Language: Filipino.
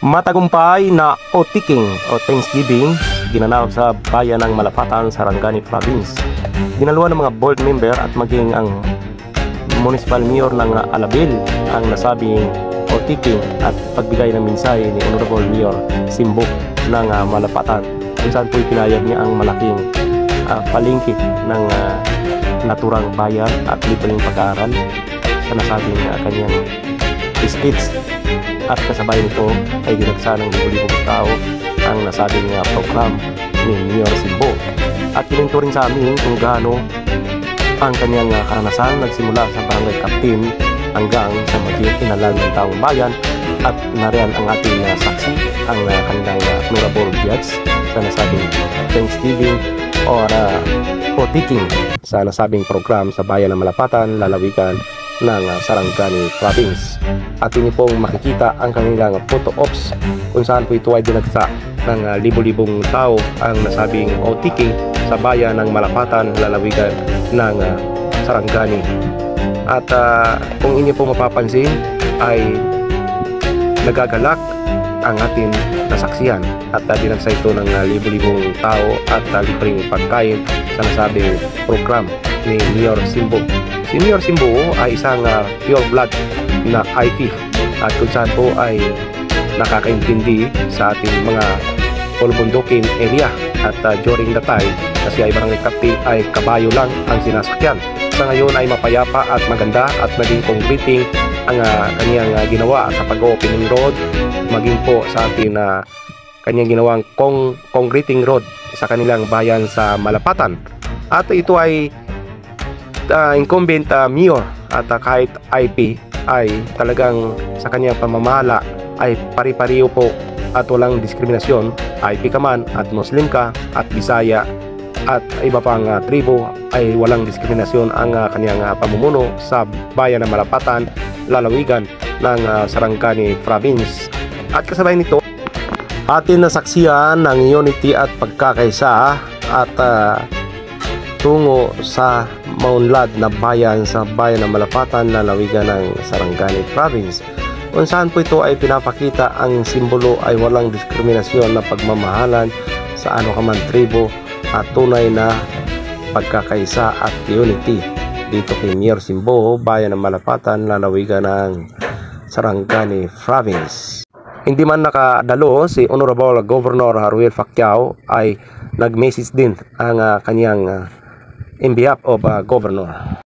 Matagumpay na Otiking o Thanksgiving ginanap sa bayan ng Malapatan, Sarangani Province. Dinaluan ng mga board member at maging ang municipal mayor ng Alabil ang nasabing Otiking at pagbigay ng mensahe ni Honorable Mayor Simbo ng Malapatan, kung saan po ipinayag niya ang malaking palengke ng naturang bayan at libreng pag-aaral sa nasabing kanyang speech. At kasabay nito ay dinagsa ng libo-libong tao ang nasabing program ni Mayor Simbo. At kininto rin sa amin kung gaano ang kanyang karanasan nagsimula sa barangay captain hanggang sa maging inalan ng taong bayan. At nariyan ang ating saksi, ang kanilang honorable judge sa nasabing Thanksgiving or Otiking sa nasabing program sa bayan ng Malapatan, lalawigan ng Sarangani Province. At inyo pong makikita ang kanilang photo ops kung saan po ito ay dinagsa ng libo-libong tao ang nasabing Otiking sa bayan ng Malapatan, lalawigan ng Sarangani. At kung inyo pong mapapansin ay nagagalak ang ating nasaksihan at dinagsa ito ng libo-libong tao at libreng pagkain sa nasabing program ni Mayor Simbo. Si Mayor Simbo ay isang pure blood na IP at kung saan po ay nakakaintindi sa ating mga pulbundukin area at during the time kasi ay barangay captain ay kabayo lang ang sinasakyan. Sa ngayon ay mapayapa at maganda at naging concreting ang kanyang ginawa sa pag-opening road, maging po sa atin kanyang ginawang concreting road sa kanilang bayan sa Malapatan. At ito ay incumbent mayor at kahit IP ay talagang sa kanyang pamamahala ay pari-pariho po at walang diskriminasyon. IP ka man at Muslim ka at Bisaya at iba pang tribo ay walang diskriminasyon ang kanyang pamumuno sa bayan ng Malapatan, lalawigan ng Sarangani Province. At kasabay nito atin nasaksihan ng unity at pagkakaisa at tungo sa maunlad na bayan sa bayan ng Malapatan, lalawigan ng Sarangani Province, kung saan po ito ay pinapakita ang simbolo ay walang diskriminasyon na pagmamahalan sa ano ka man tribo at tunay na pagkakaisa at unity dito kay Mayor Simbo, bayan ng Malapatan, lalawigan ng Sarangani Province. Hindi man nakadalo si Honorable Governor Ruel Faquiao ay nag-message din ang kanyang in behalf of Governor.